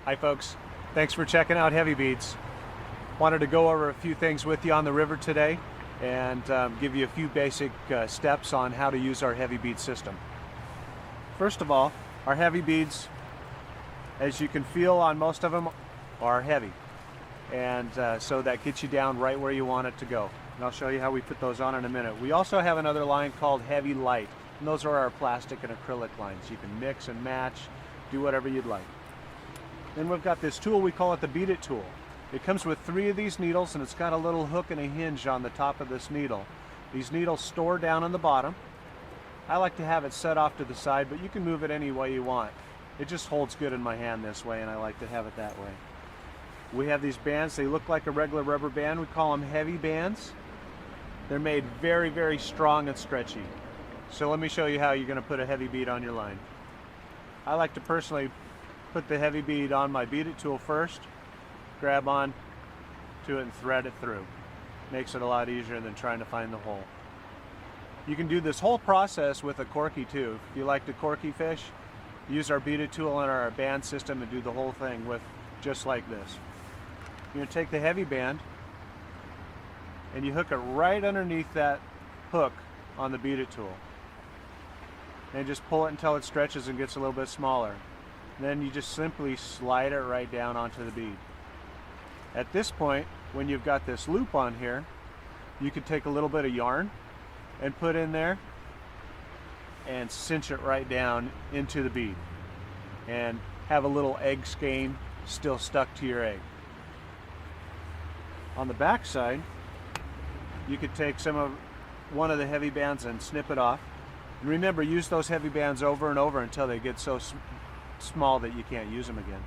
Hi folks, thanks for checking out Hevi-Beads. Wanted to go over a few things with you on the river today and give you a few basic steps on how to use our Hevi-Beads system. First of all, our Hevi-Beads, as you can feel on most of them, are heavy. And so that gets you down right where you want it to go. And I'll show you how we put those on in a minute. We also have another line called Hevi-Light, and those are our plastic and acrylic lines. You can mix and match, do whatever you'd like. Then we've got this tool, we call it the BEAD-IT tool. It comes with 3 of these needles, and it's got a little hook and a hinge on the top of this needle. These needles store down on the bottom. I like to have it set off to the side, but you can move it any way you want. It just holds good in my hand this way, and I like to have it that way. We have these bands, they look like a regular rubber band. We call them Hevi-Bands. They're made very, very strong and stretchy. So let me show you how you're going to put a heavy bead on your line. I like to personally put the heavy bead on my BEAD-IT tool first, grab on to it and thread it through. Makes it a lot easier than trying to find the hole. You can do this whole process with a corky too. If you like to corky fish, use our BEAD-IT tool in our band system and do the whole thing with just like this. You're going to take the heavy band and you hook it right underneath that hook on the BEAD-IT tool. And just pull it until it stretches and gets a little bit smaller. Then you just simply slide it right down onto the bead. At this point, when you've got this loop on here, you could take a little bit of yarn and put in there and cinch it right down into the bead and have a little egg skein still stuck to your egg. On the back side, you could take one of the heavy bands and snip it off. And remember, use those heavy bands over and over until they get so small that you can't use them again.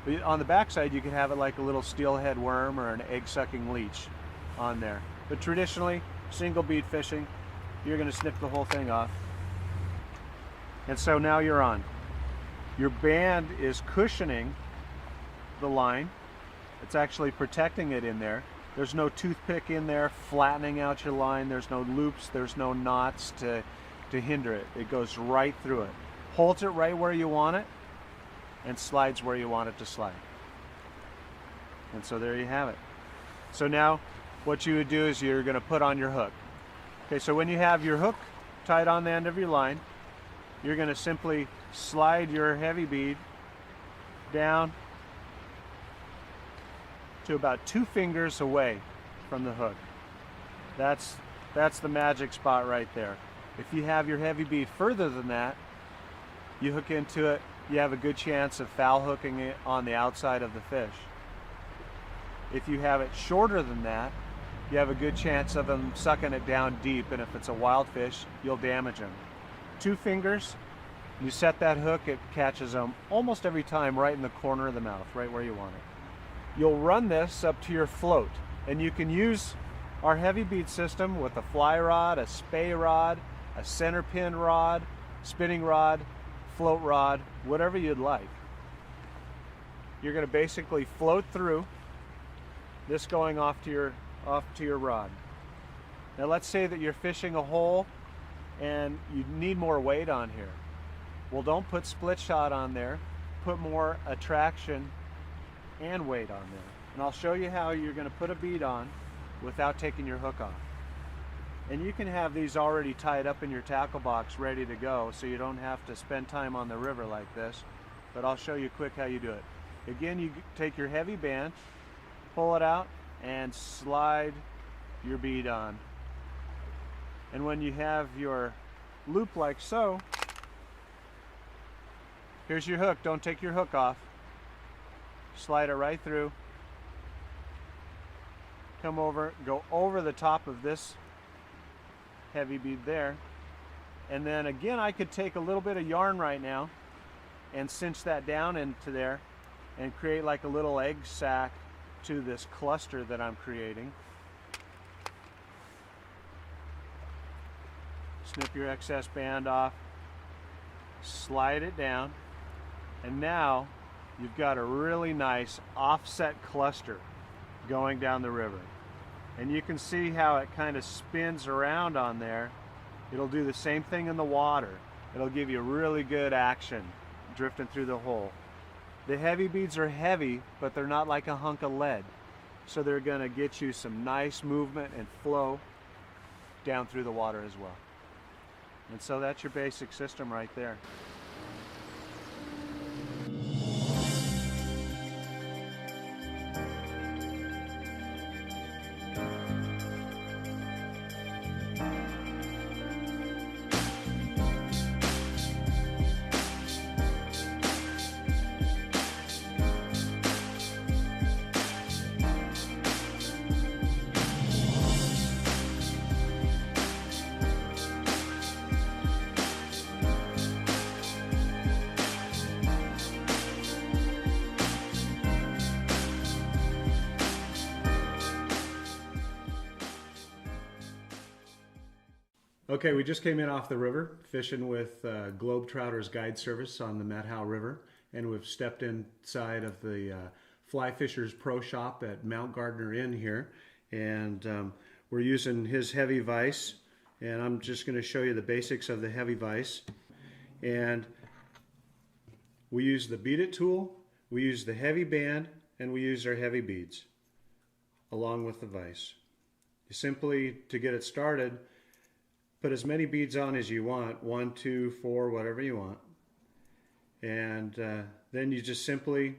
But on the back side, you could have it like a little steelhead worm or an egg-sucking leech on there. But traditionally, single bead fishing, you're going to snip the whole thing off. And so now you're on. Your band is cushioning the line. It's actually protecting it in there. There's no toothpick in there flattening out your line. There's no loops. There's no knots to hinder it. It goes right through it. Holds it right where you want it and slides where you want it to slide. And so there you have it. So now what you would do is you're going to put on your hook. Okay, so when you have your hook tied on the end of your line, you're going to simply slide your heavy bead down to about 2 fingers away from the hook. That's the magic spot right there. If you have your heavy bead further than that, you hook into it, you have a good chance of foul hooking it on the outside of the fish. If you have it shorter than that, you have a good chance of them sucking it down deep, and if it's a wild fish, you'll damage them. 2 fingers, you set that hook, it catches them almost every time right in the corner of the mouth, right where you want it. You'll run this up to your float, and you can use our Hevi-Beads system with a fly rod, a spay rod, a center pin rod, spinning rod, float rod, whatever you'd like. You're going to basically float through this going off to your rod. Now let's say that you're fishing a hole and you need more weight on here. Well, don't put split shot on there. Put more attraction and weight on there. And I'll show you how you're going to put a bead on without taking your hook off. And you can have these already tied up in your tackle box ready to go, so you don't have to spend time on the river like this. But I'll show you quick how you do it. Again, you take your heavy band, pull it out, and slide your bead on. And when you have your loop like so, here's your hook. Don't take your hook off. Slide it right through. Come over, go over the top of this heavy bead there. And then again, I could take a little bit of yarn right now and cinch that down into there and create like a little egg sac to this cluster that I'm creating. Snip your excess band off, slide it down, and now you've got a really nice offset cluster going down the river. And you can see how it kind of spins around on there. It'll do the same thing in the water. It'll give you really good action drifting through the hole. The heavy beads are heavy, but they're not like a hunk of lead. So they're going to get you some nice movement and flow down through the water as well. And so that's your basic system right there. Okay, we just came in off the river, fishing with Globetrotters Guide Service on the Methow River, and we've stepped inside of the Fly Fishers Pro Shop at Mount Gardner Inn here, and we're using his HEVI-VISE, and I'm just going to show you the basics of the HEVI-VISE. And we use the BEAD-IT tool, we use the HEVI-BAND, and we use our HEVI-Beads along with the vise. You simply, to get it started, put as many beads on as you want, 1, 2, 4, whatever you want. And then you just simply,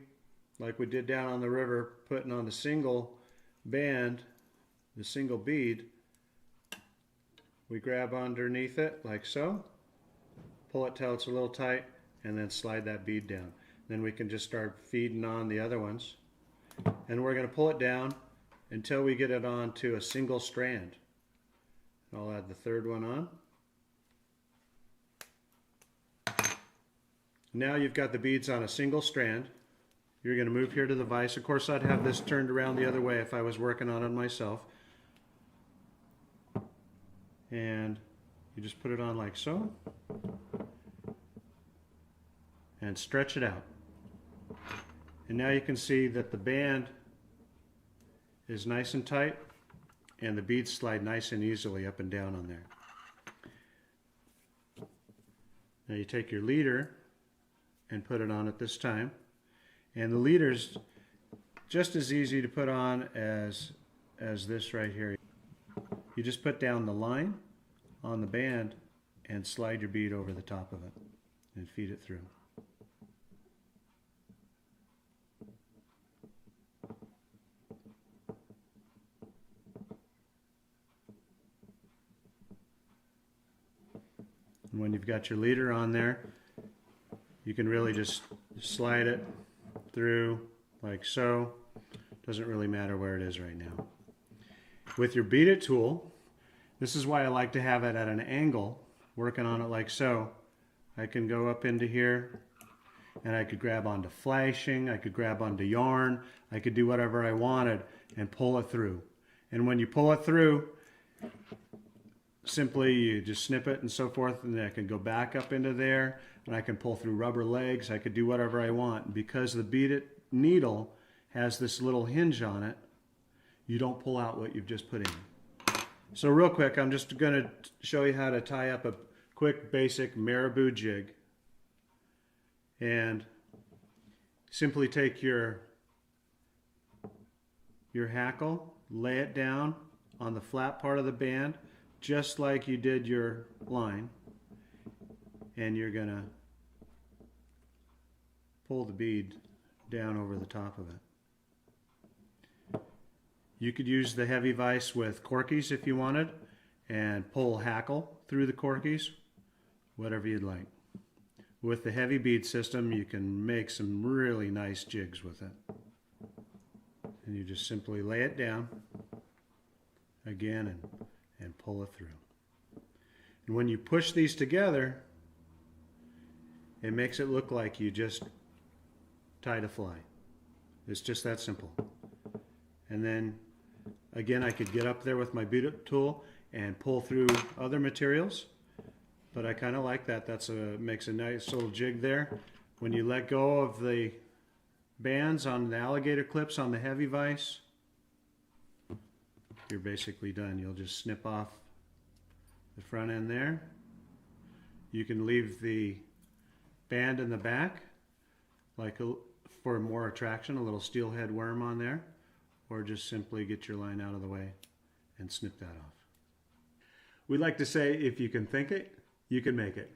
like we did down on the river, putting on the single band, the single bead, we grab underneath it like so, pull it till it's a little tight, and then slide that bead down. Then we can just start feeding on the other ones. And we're going to pull it down until we get it onto a single strand. I'll add the third one on. Now you've got the beads on a single strand. You're going to move here to the vise. Of course, I'd have this turned around the other way if I was working on it myself. And you just put it on like so. And stretch it out. And now you can see that the band is nice and tight, and the beads slide nice and easily up and down on there. Now you take your leader and put it on at this time. And the leader's just as easy to put on as this right here. You just put down the line on the band and slide your bead over the top of it and feed it through. And when you've got your leader on there, you can really just slide it through like so. Doesn't really matter where it is right now. With your BEAD-IT tool, this is why I like to have it at an angle, working on it like so. I can go up into here and I could grab onto flashing, I could grab onto yarn, I could do whatever I wanted and pull it through. And when you pull it through, simply you just snip it and so forth, and then I can go back up into there and I can pull through rubber legs. I could do whatever I want. Because the BEAD-IT needle has this little hinge on it, you don't pull out what you've just put in. So real quick, I'm just going to show you how to tie up a quick basic marabou jig. And simply take your hackle, lay it down on the flat part of the band, just like you did your line, and you're going to pull the bead down over the top of it. You could use the HEVI-VISE with corkies if you wanted, and pull hackle through the corkies, whatever you'd like. With the HEVI-Beads system, you can make some really nice jigs with it. And you just simply lay it down again and pull it through. And when you push these together, it makes it look like you just tied a fly. It's just that simple. And then again, I could get up there with my BEAD-IT tool and pull through other materials, but I kind of like that. That's makes a nice little jig there. When you let go of the bands on the alligator clips on the HEVI-VISE, you're basically done. You'll just snip off the front end there. You can leave the band in the back like for more attraction, a little steelhead worm on there, or just simply get your line out of the way and snip that off. We like to say, if you can think it, you can make it.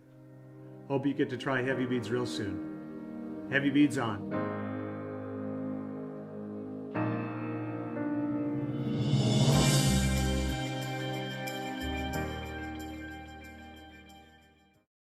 Hope you get to try Hevi-Beads real soon. Hevi-Beads on.